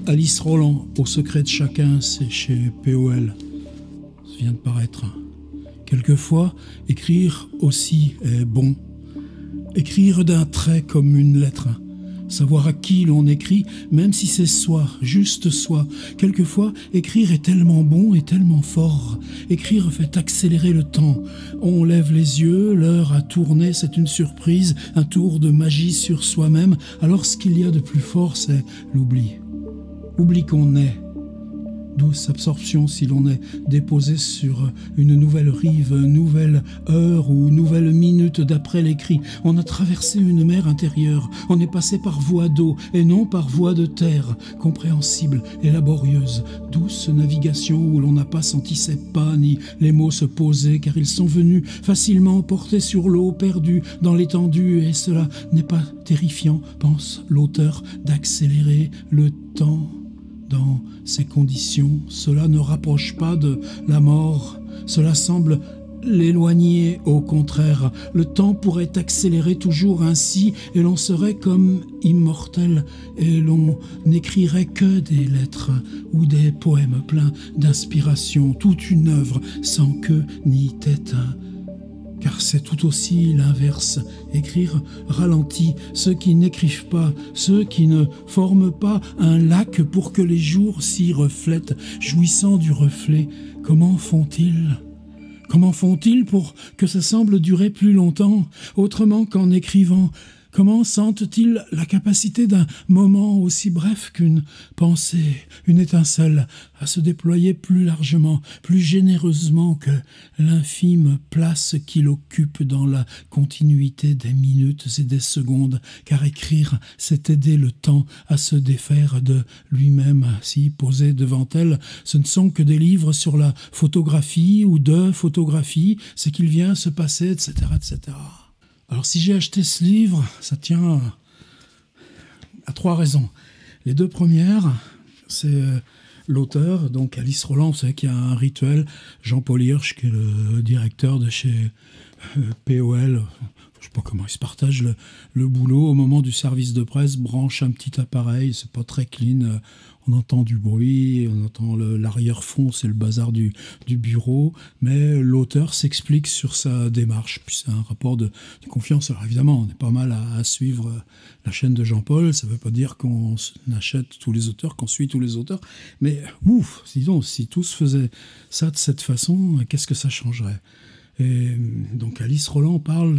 Alice Roland, Au secret de chacun, c'est chez POL. Ça vient de paraître. Quelquefois, écrire aussi est bon. Écrire d'un trait comme une lettre. Savoir à qui l'on écrit, même si c'est soi, juste soi. Quelquefois, écrire est tellement bon et tellement fort. Écrire fait accélérer le temps. On lève les yeux, l'heure a tourné, c'est une surprise, un tour de magie sur soi-même. Alors ce qu'il y a de plus fort, c'est l'oubli. Oubli qu'on est. Douce absorption si l'on est déposé sur une nouvelle rive, nouvelle heure ou nouvelle minute d'après l'écrit. On a traversé une mer intérieure, on est passé par voie d'eau et non par voie de terre, compréhensible et laborieuse. Douce navigation où l'on n'a pas senti ses pas ni les mots se poser car ils sont venus facilement portés sur l'eau, perdus dans l'étendue et cela n'est pas terrifiant, pense l'auteur, d'accélérer le temps. Dans ces conditions, cela ne rapproche pas de la mort, cela semble l'éloigner, au contraire. Le temps pourrait accélérer toujours ainsi et l'on serait comme immortel et l'on n'écrirait que des lettres ou des poèmes pleins d'inspiration, toute une œuvre sans queue ni tête. Car c'est tout aussi l'inverse. Écrire ralentit ceux qui n'écrivent pas, ceux qui ne forment pas un lac pour que les jours s'y reflètent, jouissant du reflet. Comment font-ils ? Comment font-ils pour que ça semble durer plus longtemps, autrement qu'en écrivant ? Comment sentent-ils la capacité d'un moment aussi bref qu'une pensée, une étincelle, à se déployer plus largement, plus généreusement que l'infime place qu'il occupe dans la continuité des minutes et des secondes, car écrire, c'est aider le temps à se défaire de lui-même. Si posé devant elle, ce ne sont que des livres sur la photographie ou de photographie, ce qu'il vient se passer, etc., etc. Alors si j'ai acheté ce livre, ça tient à 3 raisons. Les 2 premières, c'est l'auteur, donc Alice Roland, vous savez qu'il y a un rituel, Jean-Paul Hirsch, qui est le directeur de chez POL, je ne sais pas comment il se partage le boulot, au moment du service de presse, branche un petit appareil, c'est pas très clean, on entend du bruit, on entend l'arrière-fond, c'est le bazar du bureau, mais l'auteur s'explique sur sa démarche. Puis c'est un rapport de confiance. Alors évidemment, on est pas mal à suivre la chaîne de Jean-Paul, ça ne veut pas dire qu'on achète tous les auteurs, qu'on suit tous les auteurs, mais ouf, disons, si tous faisaient ça de cette façon, qu'est-ce que ça changerait ? Et donc Alice Roland parle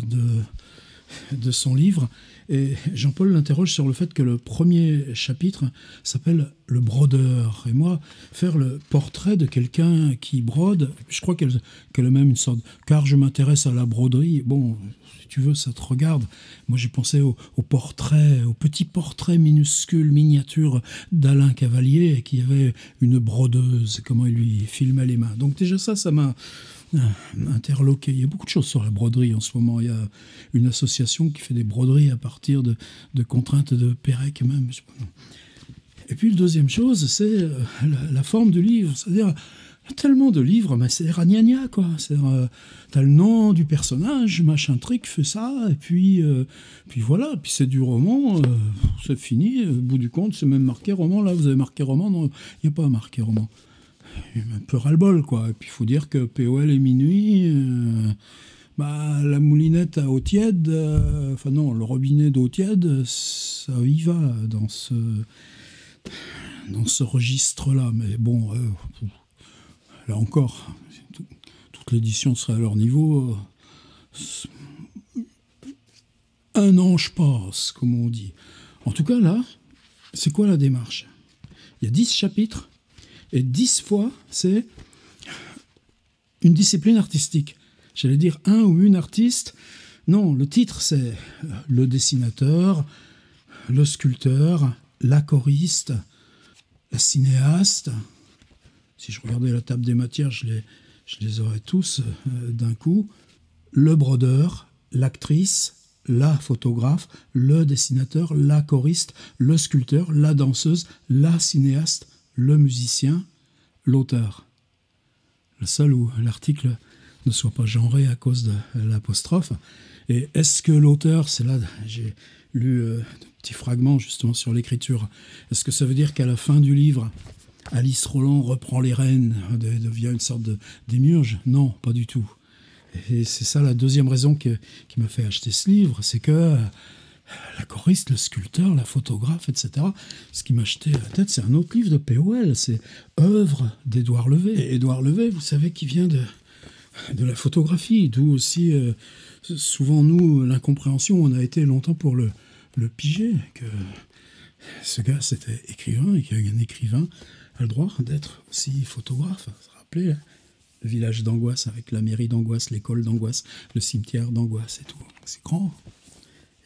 de son livre et Jean-Paul l'interroge sur le fait que le premier chapitre s'appelle « Le brodeur ». Et moi, faire le portrait de quelqu'un qui brode, je crois qu'elle a même une sorte... Car je m'intéresse à la broderie, bon, si tu veux, ça te regarde. Moi, j'ai pensé au portrait, au petit portrait minuscule, miniature d'Alain Cavalier, qui avait une brodeuse, comment il lui filmait les mains. Donc déjà ça m'a... interloqué. Il y a beaucoup de choses sur la broderie en ce moment. Il y a une association qui fait des broderies à partir de contraintes de Pérec même. Et puis, la deuxième chose, c'est la forme du livre. C'est-à-dire, il y a tellement de livres, mais c'est ragnagna, quoi. C'est-à-dire, t'as le nom du personnage, machin truc, fais ça, et puis voilà. Puis c'est du roman, c'est fini. Au bout du compte, c'est même marqué roman. Là, vous avez marqué roman. Non, il n'y a pas marqué roman. Un peu ras-le-bol, quoi. Et puis il faut dire que POL et Minuit, la moulinette à eau tiède, le robinet d'eau tiède, ça y va dans ce registre-là. Mais bon, là encore, toute l'édition serait à leur niveau. Un ange passe, comme on dit. En tout cas, là, c'est quoi la démarche ? Il y a 10 chapitres. Et 10 fois, c'est une discipline artistique. J'allais dire un ou une artiste. Non, le titre, c'est le dessinateur, le sculpteur, la choriste, la cinéaste. Si je regardais la table des matières, je les aurais tous d'un coup. Le brodeur, l'actrice, la photographe, le dessinateur, la choriste, le sculpteur, la danseuse, la cinéaste, le musicien, l'auteur. Le seul où l'article ne soit pas genré à cause de l'apostrophe. Et est-ce que l'auteur, c'est là, j'ai lu de petits fragments justement sur l'écriture, est-ce que ça veut dire qu'à la fin du livre, Alice Roland reprend les rênes, devient une sorte de démiurge? Non, pas du tout. Et c'est ça la deuxième raison qui m'a fait acheter ce livre, c'est que la choriste, le sculpteur, la photographe, etc. Ce qui m'a jeté à la tête, c'est un autre livre de POL, c'est Œuvre d'Édouard Levé. Et Édouard Levé, vous savez, qui vient de la photographie, d'où aussi, souvent nous, l'incompréhension, on a été longtemps pour le piger, que ce gars, c'était écrivain, et qu'un écrivain a le droit d'être aussi photographe. Vous vous rappelez, le village d'Angoisse, avec la mairie d'Angoisse, l'école d'Angoisse, le cimetière d'Angoisse et tout. C'est grand.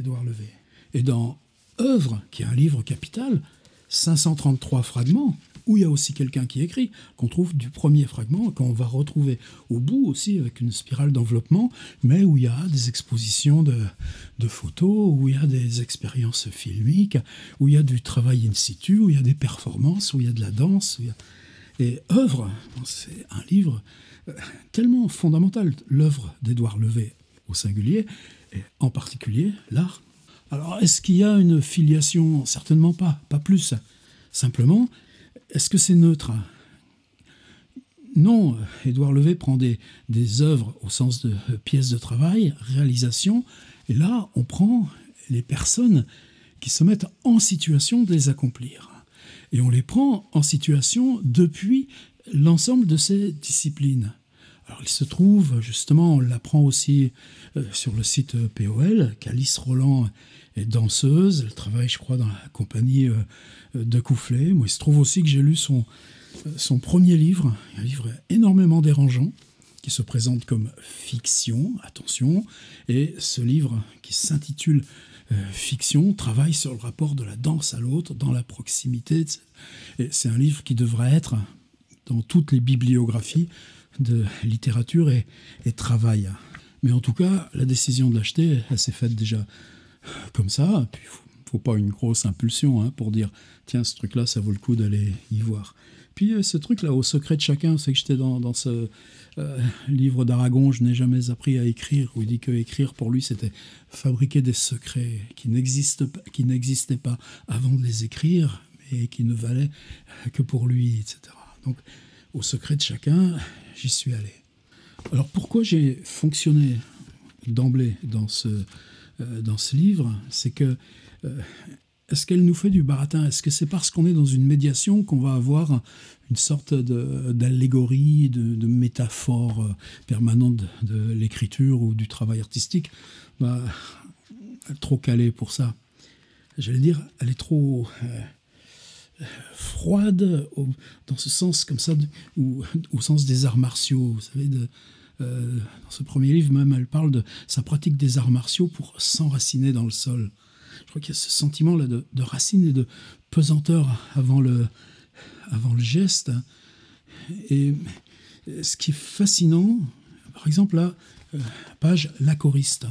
Édouard Levé. Et dans Œuvre, qui est un livre capital, 533 fragments, où il y a aussi quelqu'un qui écrit, qu'on trouve du premier fragment, qu'on va retrouver au bout aussi avec une spirale d'enveloppement, mais où il y a des expositions de photos, où il y a des expériences filmiques, où il y a du travail in situ, où il y a des performances, où il y a de la danse. Et Œuvre, c'est un livre tellement fondamental, l'œuvre d'Édouard Levé au singulier, et en particulier l'art. Alors, est-ce qu'il y a une filiation? Certainement pas plus. Simplement, est-ce que c'est neutre? Non, Édouard Levé prend des œuvres au sens de pièces de travail, réalisation, et là, on prend les personnes qui se mettent en situation de les accomplir. Et on les prend en situation depuis l'ensemble de ces disciplines. Alors, il se trouve, justement, on l'apprend aussi sur le site POL, qu'Alice Roland est danseuse. Elle travaille, je crois, dans la compagnie de Coufflet. Moi, il se trouve aussi que j'ai lu son premier livre, un livre énormément dérangeant, qui se présente comme fiction, attention. Et ce livre, qui s'intitule Fiction, travaille sur le rapport de la danse à l'autre, dans la proximité. Et c'est un livre qui devrait être dans toutes les bibliographies de littérature et travail. Mais en tout cas, la décision de l'acheter, elle s'est faite déjà comme ça. Puis faut pas une grosse impulsion pour dire tiens, ce truc-là, ça vaut le coup d'aller y voir. Puis ce truc-là, Au secret de chacun, c'est que j'étais dans ce livre d'Aragon, Je n'ai jamais appris à écrire, où il dit que écrire pour lui, c'était fabriquer des secrets qui n'existaient pas avant de les écrire, mais qui ne valaient que pour lui, etc. Donc, Au secret de chacun, j'y suis allé. Alors pourquoi j'ai fonctionné d'emblée dans ce livre? C'est que, est-ce qu'elle nous fait du baratin? Est-ce que c'est parce qu'on est dans une médiation qu'on va avoir une sorte d'allégorie, de métaphore permanente de l'écriture ou du travail artistique? Elle est trop calée pour ça. J'allais dire, elle est trop froide dans ce sens comme ça, ou au sens des arts martiaux. Vous savez, dans ce premier livre même, elle parle de sa pratique des arts martiaux pour s'enraciner dans le sol. Je crois qu'il y a ce sentiment-là de racine et de pesanteur avant le geste. Et ce qui est fascinant, par exemple là, page La choriste.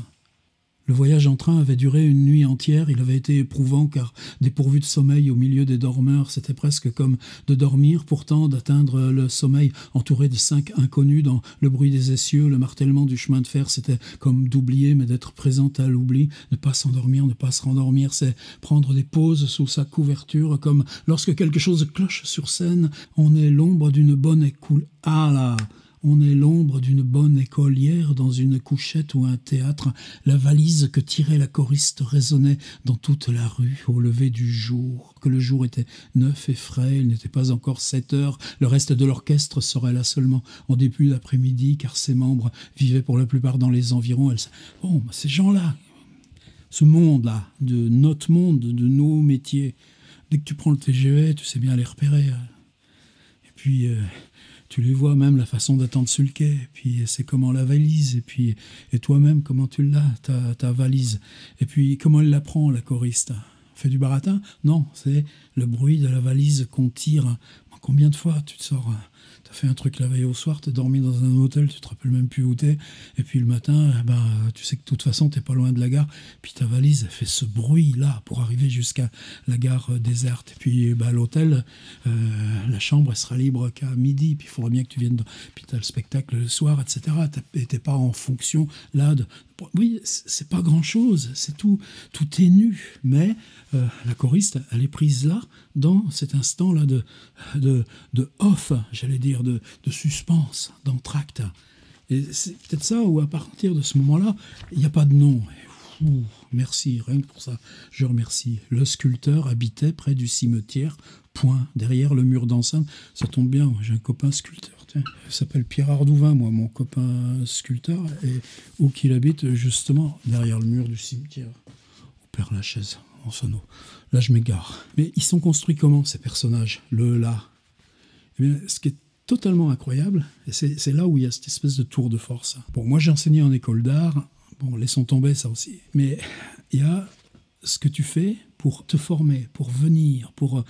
Le voyage en train avait duré une nuit entière. Il avait été éprouvant car, dépourvu de sommeil au milieu des dormeurs, c'était presque comme de dormir, pourtant d'atteindre le sommeil entouré de 5 inconnus dans le bruit des essieux, le martèlement du chemin de fer. C'était comme d'oublier, mais d'être présent à l'oubli. Ne pas s'endormir, ne pas se rendormir, c'est prendre des pauses sous sa couverture, comme lorsque quelque chose cloche sur scène. On est l'ombre d'une bonne écoule. Ah là! On est l'ombre d'une bonne écolière dans une couchette ou un théâtre. La valise que tirait la choriste résonnait dans toute la rue au lever du jour. Que le jour était neuf et frais, il n'était pas encore 7 heures. Le reste de l'orchestre serait là seulement en début d'après-midi, car ses membres vivaient pour la plupart dans les environs. Ces gens-là, ce monde-là, de notre monde, de nos métiers, dès que tu prends le TGV, tu sais bien les repérer. Et puis... tu les vois, même la façon d'attendre sur le quai, et puis c'est comment la valise, et toi-même, comment tu l'as, ta valise. Et puis, comment elle la prend, la choriste? Fait du baratin? Non, c'est le bruit de la valise qu'on tire, Combien de fois tu te sors, t'as fait un truc la veille au soir, t'es dormi dans un hôtel, tu te rappelles même plus où t'es, et puis le matin, tu sais que de toute façon t'es pas loin de la gare, puis ta valise elle fait ce bruit là pour arriver jusqu'à la gare déserte, et puis l'hôtel, la chambre elle sera libre qu'à midi, puis il faudra bien que tu viennes, puis t'as le spectacle le soir, etc. T'es pas en fonction là de... Oui, c'est pas grand-chose, c'est tout est nu, mais la choriste, elle est prise là, dans cet instant-là de off, j'allais dire, de suspense, d'entracte. Et c'est peut-être ça où, à partir de ce moment-là, il n'y a pas de nom. Merci, rien que pour ça, je remercie. Le sculpteur habitait près du cimetière, point, derrière le mur d'enceinte. Ça tombe bien, j'ai un copain sculpteur. Tiens, il s'appelle Pierre Ardouvain, moi, mon copain sculpteur, et où qu'il habite, justement, derrière le mur du cimetière, au Père-Lachaise, en Sonneau. Là, je m'égare. Mais ils sont construits comment, ces personnages, le là? Eh bien, ce qui est totalement incroyable, et c'est là où il y a cette espèce de tour de force. Bon, moi, j'ai enseigné en école d'art. Bon, laissons tomber ça aussi. Mais il y a ce que tu fais pour te former, pour venir, pour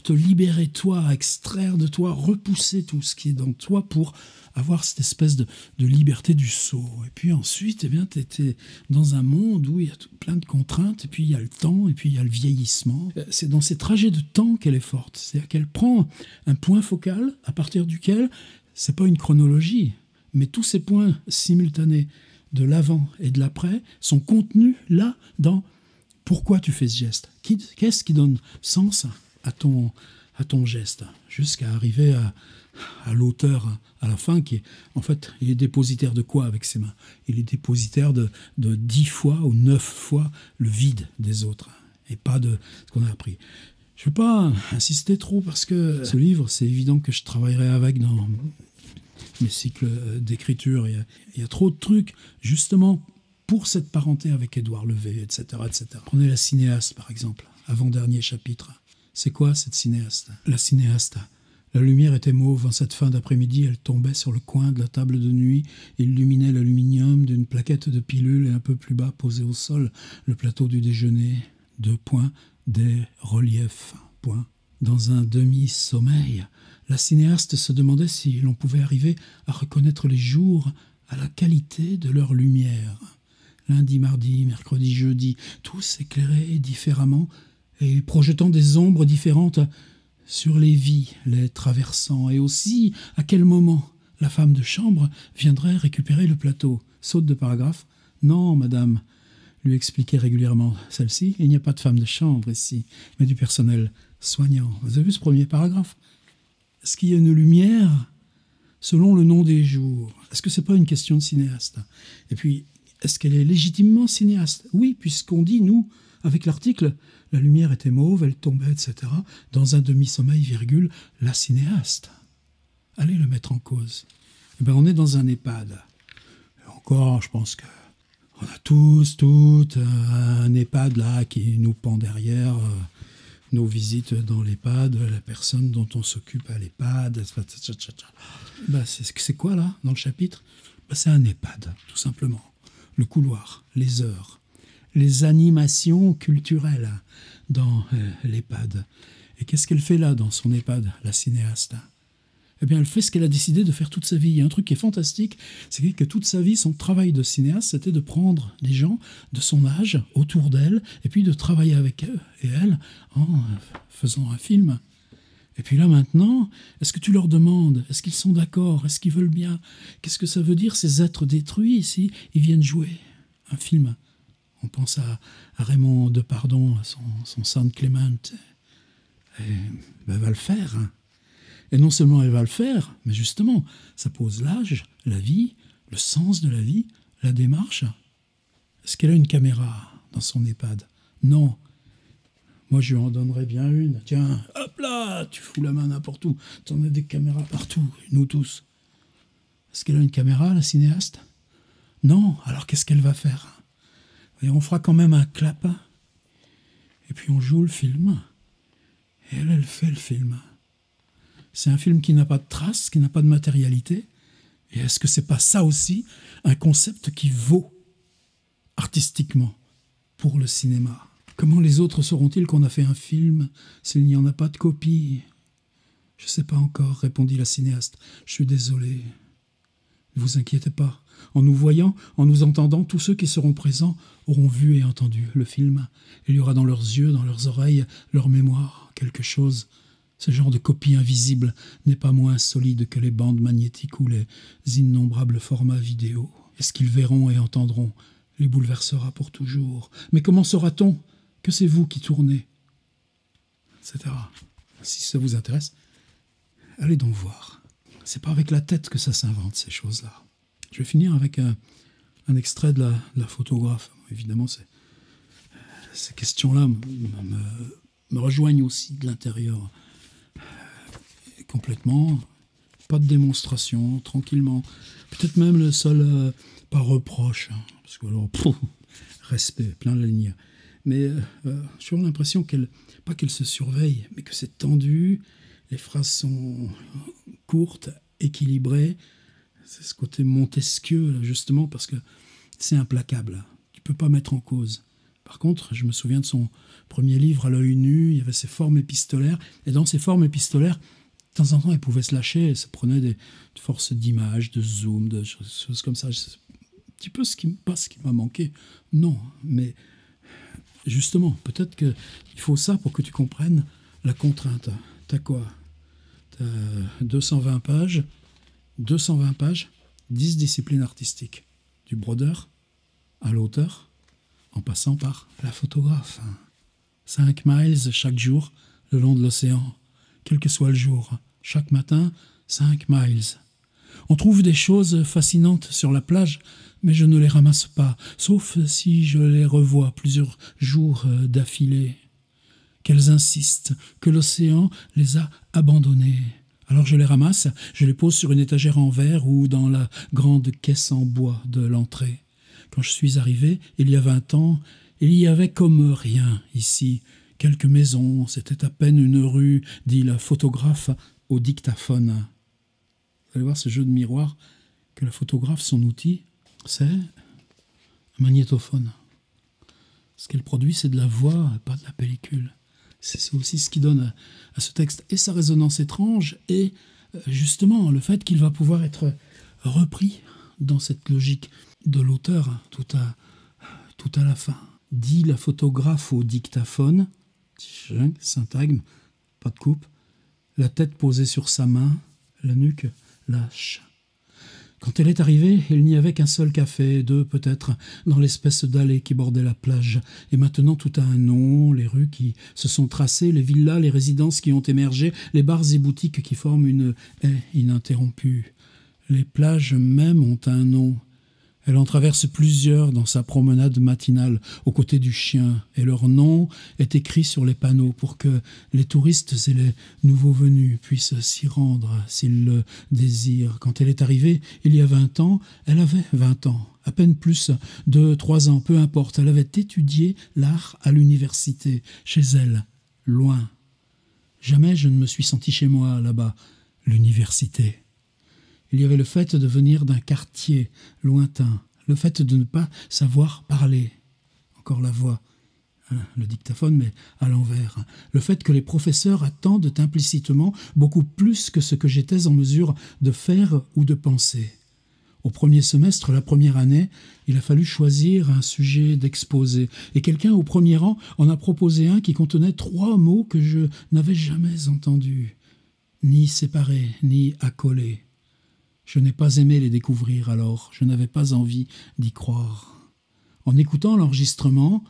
te libérer toi, extraire de toi, repousser tout ce qui est dans toi pour avoir cette espèce de liberté du saut. Et puis ensuite, eh bien, tu étais dans un monde où il y a plein de contraintes, et puis il y a le temps, et puis il y a le vieillissement. C'est dans ces trajets de temps qu'elle est forte. C'est-à-dire qu'elle prend un point focal à partir duquel, c'est pas une chronologie, mais tous ces points simultanés de l'avant et de l'après sont contenus là dans pourquoi tu fais ce geste. Qu'est-ce qui donne sens à ton geste, jusqu'à arriver à l'auteur à la fin, qui est, en fait, il est dépositaire de quoi avec ses mains? Il est dépositaire de 10 fois ou 9 fois le vide des autres, et pas de ce qu'on a appris. Je ne veux pas insister trop, parce que ce livre, c'est évident que je travaillerai avec dans mes cycles d'écriture. Il y a trop de trucs, justement, pour cette parenté avec Édouard Levé, etc., etc. Prenez la cinéaste, par exemple, avant-dernier chapitre. C'est quoi, cette cinéaste? La cinéaste. La lumière était mauve. En cette fin d'après-midi, elle tombait sur le coin de la table de nuit, illuminait l'aluminium d'une plaquette de pilules, et un peu plus bas, posé au sol, le plateau du déjeuner. 2 points, des reliefs. Point. Dans un demi-sommeil, la cinéaste se demandait si l'on pouvait arriver à reconnaître les jours à la qualité de leur lumière. Lundi, mardi, mercredi, jeudi, tous éclairés différemment et projetant des ombres différentes sur les vies, les traversant, et aussi à quel moment la femme de chambre viendrait récupérer le plateau. Saute de paragraphe. Non, madame, lui expliquait régulièrement celle-ci, il n'y a pas de femme de chambre ici, mais du personnel soignant. Vous avez vu ce premier paragraphe? Est-ce qu'il y a une lumière selon le nom des jours? Est-ce que ce n'est pas une question de cinéaste? Et puis, est-ce qu'elle est légitimement cinéaste? Oui, puisqu'on dit, nous, avec l'article, la lumière était mauve, elle tombait, etc. Dans un demi-sommeil, virgule, la cinéaste. Allez le mettre en cause. Eh bien, on est dans un EHPAD. Et encore, je pense qu'on a tous, toutes, un EHPAD là qui nous pend derrière nos visites dans l'EHPAD, la personne dont on s'occupe à l'EHPAD. Ben, c'est quoi là, dans le chapitre? Ben, c'est un EHPAD, tout simplement. Le couloir, les heures, les animations culturelles dans l'EHPAD. Et qu'est-ce qu'elle fait là dans son EHPAD, la cinéaste? Eh bien, elle fait ce qu'elle a décidé de faire toute sa vie. Il y a un truc qui est fantastique, c'est que toute sa vie, son travail de cinéaste, c'était de prendre les gens de son âge autour d'elle, et puis de travailler avec eux et elle en faisant un film. Et puis là, maintenant, est-ce que tu leur demandes? Est-ce qu'ils sont d'accord? Est-ce qu'ils veulent bien? Qu'est-ce que ça veut dire, ces êtres détruits, ici? Ils viennent jouer un film. On pense à Raymond Depardon, à son San Clément. Et ben, elle va le faire. Et non seulement elle va le faire, mais justement, ça pose l'âge, la vie, le sens de la vie, la démarche. Est-ce qu'elle a une caméra dans son EHPAD? Non. Moi, je lui en donnerais bien une. Tiens, hop là, tu fous la main n'importe où. Tu en as des caméras partout, nous tous. Est-ce qu'elle a une caméra, la cinéaste? Non. Alors qu'est-ce qu'elle va faire? Et on fera quand même un clap. Et puis on joue le film. Et elle fait le film. C'est un film qui n'a pas de traces, qui n'a pas de matérialité. Et est-ce que c'est pas ça aussi, un concept qui vaut artistiquement pour le cinéma? Comment les autres sauront-ils qu'on a fait un film s'il n'y en a pas de copie? Je ne sais pas encore, répondit la cinéaste. Je suis désolé. Ne vous inquiétez pas. En nous voyant, en nous entendant, tous ceux qui seront présents auront vu et entendu le film. Il y aura dans leurs yeux, dans leurs oreilles, leur mémoire, quelque chose. Ce genre de copie invisible n'est pas moins solide que les bandes magnétiques ou les innombrables formats vidéo. Et ce qu'ils verront et entendront les bouleversera pour toujours. Mais comment saura-t-on que c'est vous qui tournez, etc. Si ça vous intéresse, allez donc voir. C'est pas avec la tête que ça s'invente, ces choses-là. Je vais finir avec un extrait de la photographe. Évidemment, ces questions-là me rejoignent aussi de l'intérieur. Complètement. Pas de démonstration, tranquillement. Peut-être même le seul, pas reproche. Hein, parce que alors, respect, plein la ligne. Mais j'ai toujours l'impression pas qu'elle se surveille, mais que c'est tendu. Les phrases sont courtes, équilibrées. C'est ce côté Montesquieu, justement, parce que c'est implacable. Tu ne peux pas mettre en cause. Par contre, je me souviens de son premier livre, À l'œil nu, il y avait ses formes épistolaires. Et dans ces formes épistolaires, de temps en temps, elle pouvait se lâcher. Ça prenait des forces d'image, de zoom, de choses comme ça. C'est un petit peu ce qui m'a manqué. Non, mais justement, peut-être qu'il faut ça pour que tu comprennes la contrainte. T'as quoi? T'as 220 pages, 10 disciplines artistiques. Du brodeur à l'auteur, en passant par la photographe. 5 miles chaque jour le long de l'océan, quel que soit le jour. Chaque matin, 5 miles. On trouve des choses fascinantes sur la plage, mais je ne les ramasse pas, sauf si je les revois plusieurs jours d'affilée. Qu'elles insistent, que l'océan les a abandonnées. Alors je les ramasse, je les pose sur une étagère en verre ou dans la grande caisse en bois de l'entrée. Quand je suis arrivé, il y a 20 ans, il y avait comme rien ici. Quelques maisons, c'était à peine une rue, dit la photographe au dictaphone. Vous allez voir ce jeu de miroir, que la photographe, son outil, c'est un magnétophone. Ce qu'elle produit, c'est de la voix, pas de la pellicule. C'est aussi ce qui donne à ce texte et sa résonance étrange et justement le fait qu'il va pouvoir être repris dans cette logique de l'auteur tout à la fin. Dit la photographe au dictaphone, syntagme, pas de coupe, la tête posée sur sa main, la nuque lâche. Quand elle est arrivée, il n'y avait qu'un seul café, 2 peut-être, dans l'espèce d'allée qui bordait la plage. Et maintenant tout a un nom, les rues qui se sont tracées, les villas, les résidences qui ont émergé, les bars et boutiques qui forment une haie ininterrompue. Les plages même ont un nom. Elle en traverse plusieurs dans sa promenade matinale aux côtés du chien, et leur nom est écrit sur les panneaux pour que les touristes et les nouveaux venus puissent s'y rendre s'ils le désirent. Quand elle est arrivée, il y a 20 ans, elle avait 20 ans, à peine plus, 2, 3 ans, peu importe. Elle avait étudié l'art à l'université, chez elle, loin. Jamais je ne me suis senti chez moi là-bas, l'université. Il y avait le fait de venir d'un quartier lointain, le fait de ne pas savoir parler, encore la voix, le dictaphone, mais à l'envers, le fait que les professeurs attendent implicitement beaucoup plus que ce que j'étais en mesure de faire ou de penser. Au premier semestre, la première année, il a fallu choisir un sujet d'exposé, et quelqu'un au premier rang en a proposé un qui contenait 3 mots que je n'avais jamais entendus, ni séparés, ni accolés. Je n'ai pas aimé les découvrir alors, je n'avais pas envie d'y croire. En écoutant l'enregistrement,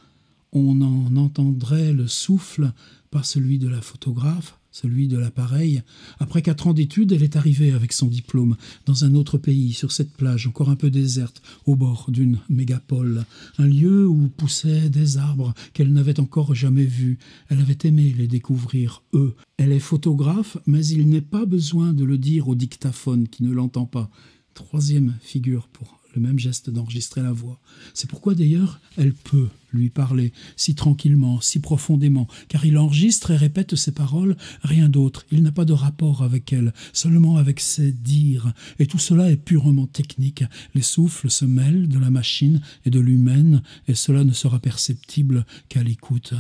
on en entendrait le souffle, pas celui de la photographe, celui de l'appareil. Après 4 ans d'études, elle est arrivée avec son diplôme dans un autre pays, sur cette plage encore un peu déserte, au bord d'une mégapole, un lieu où poussaient des arbres qu'elle n'avait encore jamais vus. Elle avait aimé les découvrir, eux. Elle est photographe, mais il n'est pas besoin de le dire au dictaphone qui ne l'entend pas. 3e figure pour le même geste d'enregistrer la voix. C'est pourquoi d'ailleurs elle peut lui parler si tranquillement, si profondément, car il enregistre et répète ses paroles, rien d'autre. Il n'a pas de rapport avec elle, seulement avec ses dires. Et tout cela est purement technique. Les souffles se mêlent de la machine et de l'humaine, et cela ne sera perceptible qu'à l'écoute.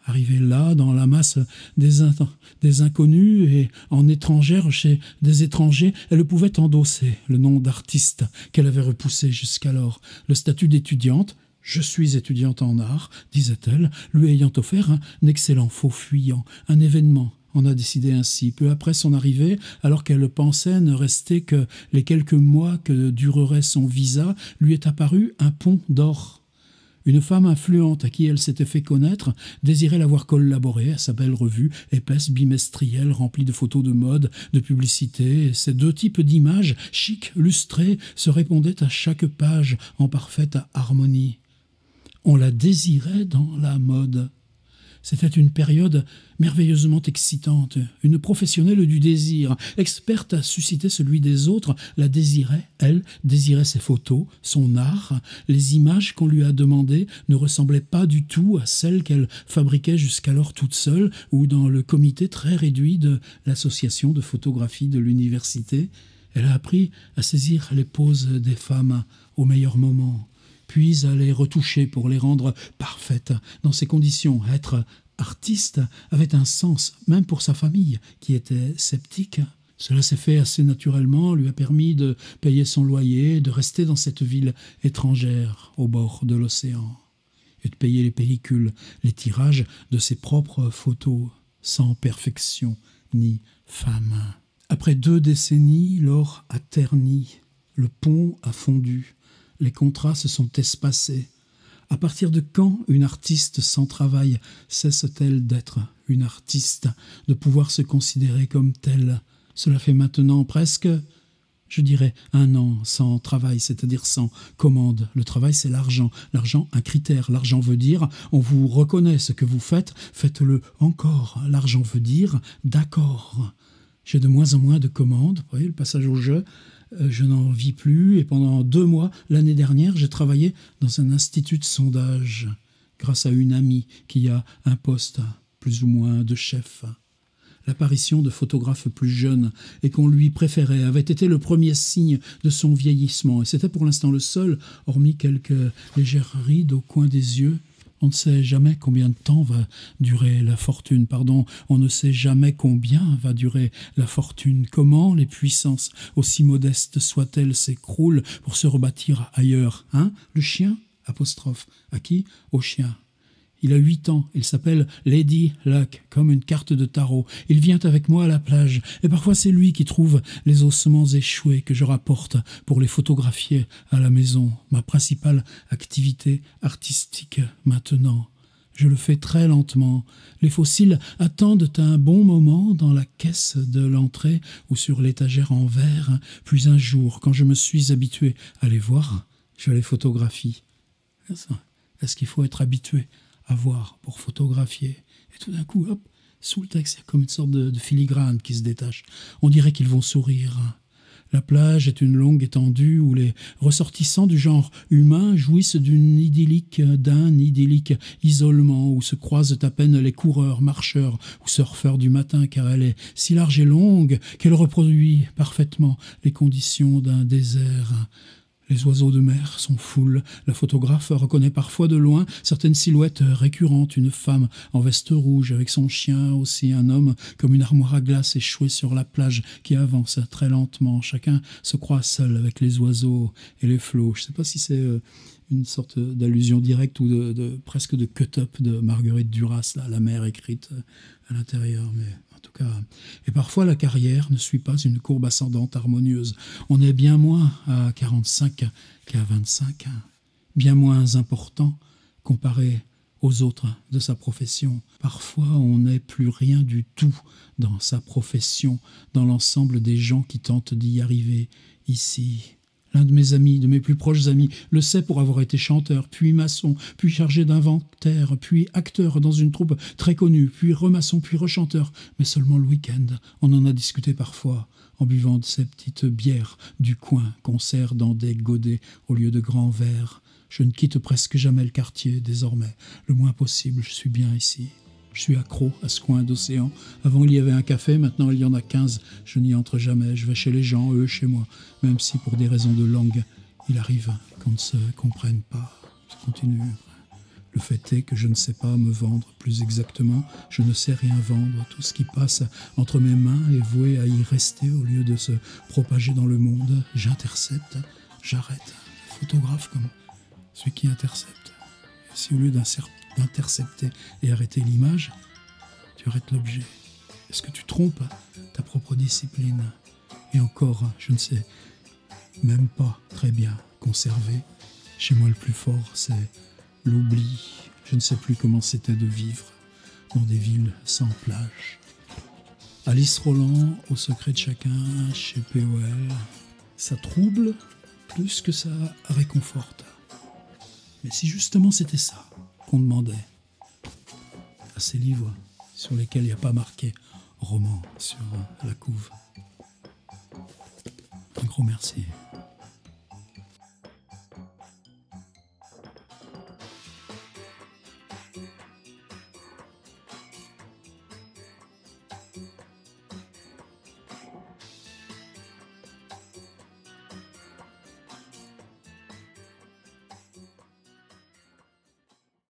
Arrivée là, dans la masse des inconnus et en étrangère chez des étrangers, elle pouvait endosser le nom d'artiste qu'elle avait repoussé jusqu'alors, le statut d'étudiante. « Je suis étudiante en art », disait-elle, lui ayant offert un excellent faux fuyant, un événement. On a décidé ainsi. Peu après son arrivée, alors qu'elle pensait ne rester que les quelques mois que durerait son visa, lui est apparu un pont d'or. Une femme influente à qui elle s'était fait connaître désirait la voir collaborer à sa belle revue épaisse bimestrielle remplie de photos de mode, de publicité. Et ces deux types d'images, chic, lustrées, se répondaient à chaque page en parfaite harmonie. On la désirait dans la mode. C'était une période merveilleusement excitante. Une professionnelle du désir, experte à susciter celui des autres, la désirait. Elle désirait ses photos, son art. Les images qu'on lui a demandées ne ressemblaient pas du tout à celles qu'elle fabriquait jusqu'alors toute seule ou dans le comité très réduit de l'association de photographie de l'université. Elle a appris à saisir les poses des femmes au meilleur moment, puis à les retoucher pour les rendre parfaites. Dans ces conditions, être artiste avait un sens, même pour sa famille, qui était sceptique. Cela s'est fait assez naturellement, lui a permis de payer son loyer, de rester dans cette ville étrangère, au bord de l'océan, et de payer les pellicules, les tirages de ses propres photos, sans perfection ni femme. Après 2 décennies, l'or a terni, le pont a fondu. Les contrats se sont espacés. À partir de quand une artiste sans travail cesse-t-elle d'être une artiste, de pouvoir se considérer comme telle? Cela fait maintenant presque, je dirais, 1 an sans travail, c'est-à-dire sans commande. Le travail, c'est l'argent. L'argent, un critère. L'argent veut dire, on vous reconnaît ce que vous faites, faites-le encore. L'argent veut dire, d'accord. J'ai de moins en moins de commandes. Vous voyez, le passage au jeu. Je n'en vis plus et pendant 2 mois, l'année dernière, j'ai travaillé dans un institut de sondage grâce à une amie qui a un poste plus ou moins de chef. L'apparition de photographes plus jeunes et qu'on lui préférait avait été le premier signe de son vieillissement et c'était pour l'instant le seul, hormis quelques légères rides au coin des yeux. On ne sait jamais combien de temps va durer la fortune. On ne sait jamais combien va durer la fortune. Comment les puissances, aussi modestes soient-elles, s'écroulent pour se rebâtir ailleurs. Le chien ? Apostrophe. À qui ? Au chien. Il a 8 ans, il s'appelle Lady Luck, comme une carte de tarot. Il vient avec moi à la plage, et parfois c'est lui qui trouve les ossements échoués que je rapporte pour les photographier à la maison. Ma principale activité artistique maintenant. Je le fais très lentement. Les fossiles attendent un bon moment dans la caisse de l'entrée ou sur l'étagère en verre. Puis un jour, quand je me suis habitué à les voir, je les photographie. Est-ce qu'il faut être habitué à voir pour photographier? Et tout d'un coup, hop, sous le texte, il y a comme une sorte de filigrane qui se détache. On dirait qu'ils vont sourire. La plage est une longue étendue où les ressortissants du genre humain jouissent d'un idyllique isolement, où se croisent à peine les coureurs, marcheurs ou surfeurs du matin, car elle est si large et longue qu'elle reproduit parfaitement les conditions d'un désert. Les oiseaux de mer sont foules. La photographe reconnaît parfois de loin certaines silhouettes récurrentes. Une femme en veste rouge avec son chien, aussi un homme comme une armoire à glace échouée sur la plage qui avance très lentement. Chacun se croit seul avec les oiseaux et les flots. Je ne sais pas si c'est une sorte d'allusion directe ou presque de cut-up de Marguerite Duras, là, la mer écrite à l'intérieur, mais... En tout cas, et parfois la carrière ne suit pas une courbe ascendante harmonieuse. On est bien moins à 45 qu'à 25, bien moins important comparé aux autres de sa profession. Parfois, on n'est plus rien du tout dans sa profession, dans l'ensemble des gens qui tentent d'y arriver ici. L'un de mes amis, de mes plus proches amis, le sait pour avoir été chanteur, puis maçon, puis chargé d'inventaire, puis acteur dans une troupe très connue, puis remaçon, puis rechanteur, mais seulement le week-end. On en a discuté parfois, en buvant de ces petites bières du coin qu'on sert dans des godets au lieu de grands verres. Je ne quitte presque jamais le quartier, désormais. Le moins possible, je suis bien ici. Je suis accro à ce coin d'océan. Avant, il y avait un café, maintenant il y en a 15. Je n'y entre jamais. Je vais chez les gens, eux chez moi. Même si, pour des raisons de langue, il arrive qu'on ne se comprenne pas. Ça continue. Le fait est que je ne sais pas me vendre, plus exactement, je ne sais rien vendre. Tout ce qui passe entre mes mains est voué à y rester au lieu de se propager dans le monde. J'intercepte, j'arrête. Photographe comme celui qui intercepte. Et si au lieu d'intercepter et arrêter l'image, tu arrêtes l'objet, est-ce que tu trompes ta propre discipline? Et encore, je ne sais même pas très bien conserver. Chez moi, le plus fort, c'est l'oubli. Je ne sais plus comment c'était de vivre dans des villes sans plage. Alice Roland, Au secret de chacun, chez POL. Ça trouble plus que ça réconforte. Mais si justement c'était ça qu'on demandait à ces livres sur lesquels il n'y a pas marqué roman sur la couve. Un gros merci.